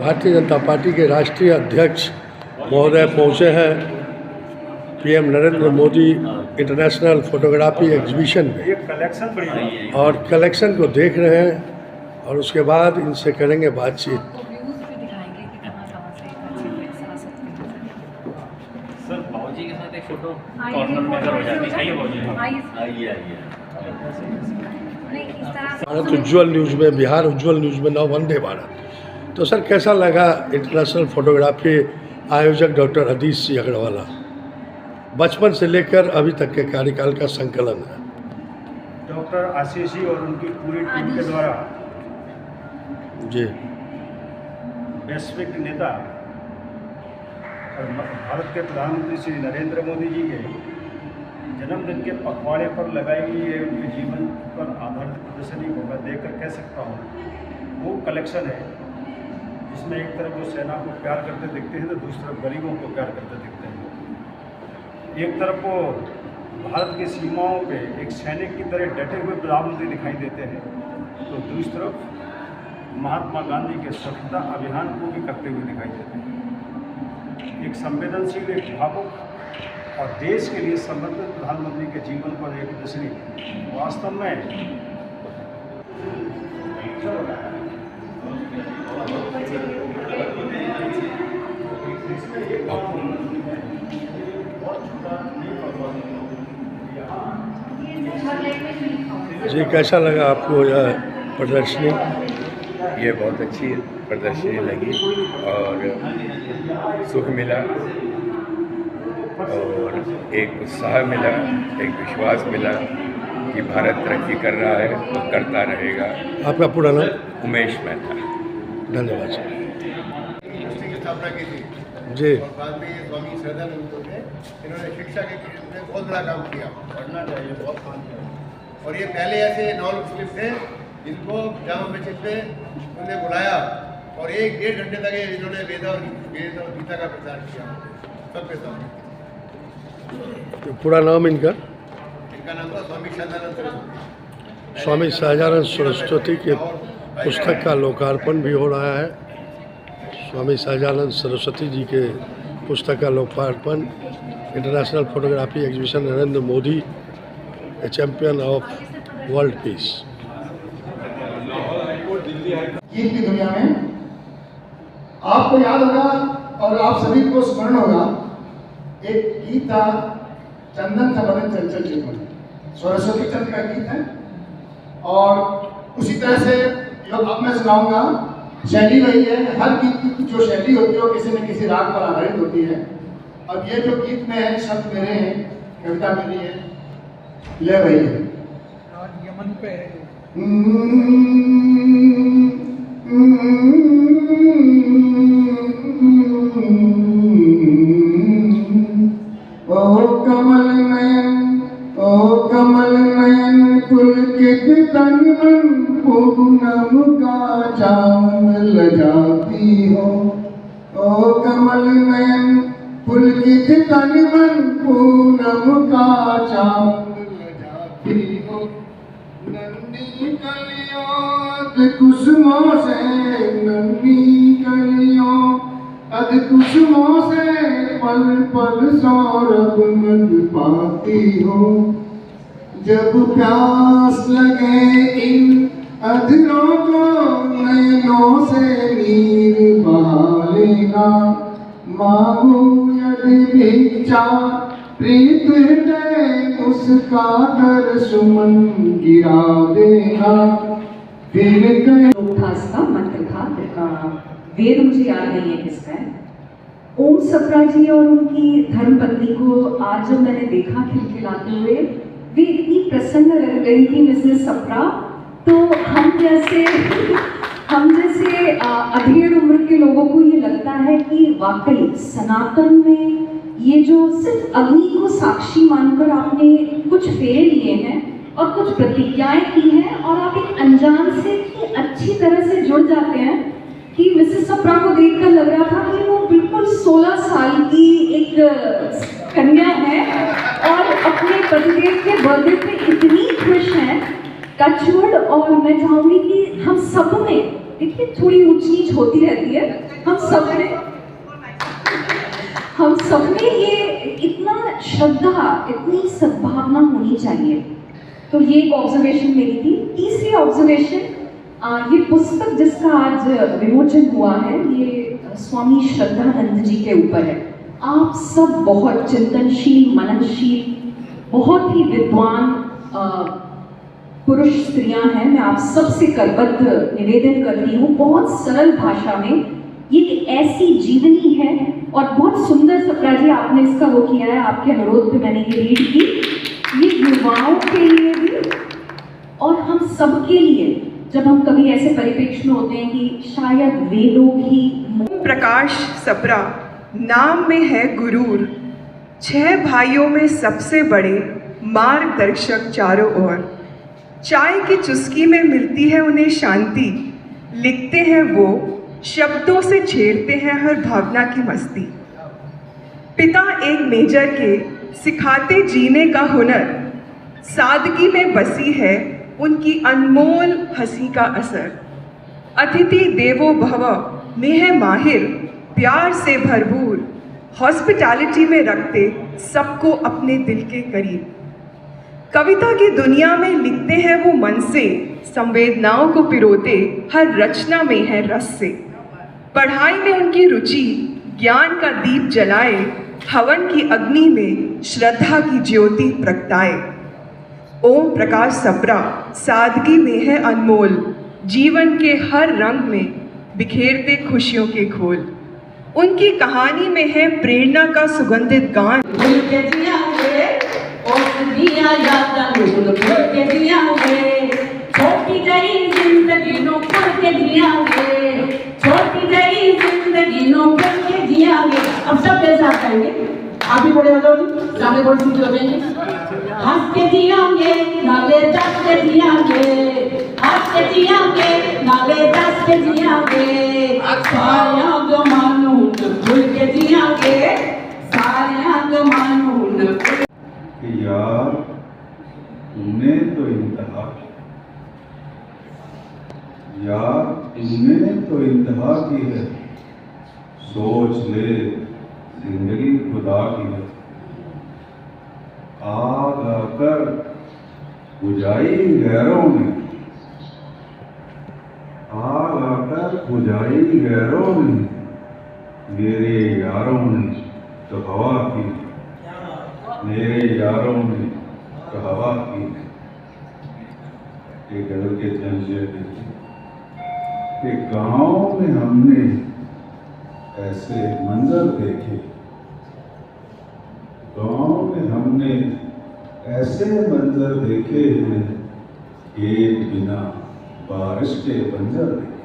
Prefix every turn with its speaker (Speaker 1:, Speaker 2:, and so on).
Speaker 1: Bharatiya Janata party के राष्ट्रीय अध्यक्ष महोदय पहुँचे हैं PM Narendra Modi international photography exhibition में और कलेक्शन को देख रहे हैं और उसके बाद इनसे करेंगे बातचीत।
Speaker 2: सर बाबूजी के साथ एक फोटो कॉर्नर में अगर हो जाती है आइए
Speaker 1: भारत उज्ज्वल न्यूज़ में, बिहार उज्ज्वल न्यूज़ में, नव वंदे भारत। तो सर कैसा लगा इंटरनेशनल फोटोग्राफी आयोजक डॉक्टर हदीस सिंह अग्रवाला, बचपन से लेकर अभी तक के कार्यकाल का संकलन है।
Speaker 3: डॉक्टर आशीष जी और उनकी पूरी टीम के द्वारा
Speaker 1: जी
Speaker 3: वैश्विक नेता और भारत के प्रधानमंत्री श्री नरेंद्र मोदी जी के जन्मदिन के पखवाड़े पर लगाई गई है उनके जीवन पर आधारित प्रदर्शनी को मैं देखकर कह सकता हूँ वो कलेक्शन है जिसमें एक तरफ वो सेना को प्यार करते दिखते हैं तो दूसरी तरफ गरीबों को प्यार करते दिखते हैं। एक तरफ वो भारत की सीमाओं पे एक सैनिक की तरह डटे हुए प्रधानमंत्री दिखाई देते हैं तो दूसरी तरफ महात्मा गांधी के स्वच्छता अभियान को भी करते हुए दिखाई देते हैं। एक संवेदनशील, एक भावुक और देश के लिए समर्पित प्रधानमंत्री के जीवन पर एक प्रदर्शनी वास्तव में
Speaker 1: जी कैसा लगा आपको यह प्रदर्शनी?
Speaker 4: ये बहुत अच्छी प्रदर्शनी लगी और सुख मिला और एक उत्साह मिला, एक विश्वास मिला कि भारत तरक्की कर रहा है और करता रहेगा।
Speaker 1: आपका पूरा नाम?
Speaker 4: उमेश मेहता।
Speaker 1: धन्यवाद सर।
Speaker 5: यूनिवर्सिटी की स्थापना की थी
Speaker 1: जी
Speaker 5: और बाद में स्वामी श्रद्धानंद ने इन्होंने शिक्षा के क्षेत्र में बहुत बड़ा काम किया, पढ़ना चाहिए, बहुत काम किया। और ये पहले ऐसे नॉन मुस्लिम थे जिनको जामा मस्जिद पे उन्होंने बुलाया और 1-1.5 घंटे तक इन्होंने वेद और गीता का प्रचार किया सबके सामने।
Speaker 1: तो पूरा नाम इनका?
Speaker 5: इनका नाम था स्वामी शाहजानंद सरस्वती।
Speaker 1: स्वामी शाहजानंद सरस्वती के पुस्तक का लोकार्पण भी हो रहा है। स्वामी शाहजानंद सरस्वती जी के पुस्तक का लोकार्पण international photography exhibition Narendra Modi A champion of world peace.
Speaker 6: गीत की दुनिया में आपको याद होगा और आप सभी को स्मरण होगा, एक गीत था चंदन था बदन चंचल चितवन, सरस्वती चंद्र का गीत है। और उसी तरह से जो अब मैं सुनाऊंगा शैली वही है, हर गीत की जो शैली होती है वो किसी न किसी राग पर आधारित होती है। अब ये जो गीत में है शब्द मेरे हैं, कविता मेरी है, ले वही है। यमन पे कमल नयन पुलकित तन मन पूनम का चांद लजाती हो। ओ कमल नयन पुलकित तन मन पूनम का चांद लजाती हो। नन्ही कलियों कुसुमों से, नन्ही कलियों अध कुसुमों से पल पल सौरभ मद पाती हो। जब प्यास लगे इन अधरों को नयनों से नीर बहा लेना। मांगू यदि भिक्षा प्रीत हृदय उसका कर सुमन गिरा देना। फिर कहीं
Speaker 7: था इसका मंत्र था, वेद मुझे याद नहीं है किसका है। ओम सप्रा जी और उनकी धर्मपत्नी को आज जब मैंने देखा खिलखिलाते हुए, वे इतनी प्रसन्न लग रही थी मिसेस सप्रा। तो हम जैसे अधेड़ उम्र के लोगों को ये लगता है कि वाकई सनातन में ये जो सिर्फ अग्नि को साक्षी मानकर आपने कुछ फेरे लिए हैं और कुछ प्रतिज्ञाएं की हैं और आप एक अनजान से इतनी अच्छी तरह से जुड़ जाते हैं कि मिसेस सप्रा को देखकर लग रहा था कि वो बिल्कुल 16 साल की एक कन्या है और अपने पतिदेव के बर्थडे पे इतनी खुश हैं। टचवुड। और मैं चाहूँगी कि हम सब में देखिए थोड़ी ऊंच नीच होती रहती है, हम सब में ये इतना श्रद्धा, इतनी सद्भावना होनी चाहिए। तो ये एक ऑब्जर्वेशन मेरी थी। तीसरी ऑब्जर्वेशन, ये पुस्तक जिसका आज विमोचन हुआ है, ये स्वामी श्रद्धानंद जी के ऊपर है। आप सब बहुत चिंतनशील, मननशील, बहुत ही विद्वान पुरुष स्त्रियां हैं। मैं आप सबसे करबद्ध निवेदन करती हूँ, बहुत सरल भाषा में ये एक ऐसी जीवनी है और बहुत सुंदर सप्रा जी आपने इसका वो किया है, आपके अनुरोध पे मैंने ये रीड की। ये युवाओं के लिए भी और हम सब के लिए, जब हम कभी ऐसे परिप्रेक्ष्य में होते हैं कि शायद वे लोग ही।
Speaker 8: प्रकाश सप्रा नाम में है गुरूर, 6 भाइयों में सबसे बड़े, मार्गदर्शक चारों ओर। चाय की चुस्की में मिलती है उन्हें शांति, लिखते हैं वो, शब्दों से छेड़ते हैं हर भावना की मस्ती। पिता एक मेजर के सिखाते जीने का हुनर, सादगी में बसी है उनकी अनमोल हंसी का असर। अतिथि देवो भव में है माहिर, प्यार से भरपूर, हॉस्पिटैलिटी में रखते सबको अपने दिल के करीब। कविता की दुनिया में लिखते हैं वो मन से, संवेदनाओं को पिरोते हर रचना में है रस से। पढ़ाई में उनकी रुचि ज्ञान का दीप जलाए, हवन की अग्नि में श्रद्धा की ज्योति प्रगटाए। ओम प्रकाश सप्रा सादगी में है अनमोल, जीवन के हर रंग में बिखेरते खुशियों के घोल। उनकी कहानी में है प्रेरणा का सुगंधित गान।
Speaker 9: छोटी गई जिंदगी नो पढ़ के जियांगे, छोटी गई जिंदगी नो पढ़ के जियांगे। अब सब मेरे साथ करेंगे, आप भी बोले बजाओ जी, सामने बोल सीधे हो जाएंगे। हंस के जियांगे नाले दस के जियांगे, हंस के जियांगे नाले दस के जियांगे। साया गमानून खुल के जियांगे, साया गमानून।
Speaker 3: यार तूने तो इंतहा, यार तूने तो इंतहा की है, सोच ले जिंदगी खुदा की है। आग आकर बुझाई गैरों ने, आग आकर बुझाई गैरों ने, मेरे यारों ने तो हवा की, मेरे यारों ने तो हवा की। एक गजल के तंज़ कि गाँव में हमने ऐसे मंजर देखे, गाँव में हमने ऐसे मंजर देखे हैं, एक बिना बारिश के बंजर देखे।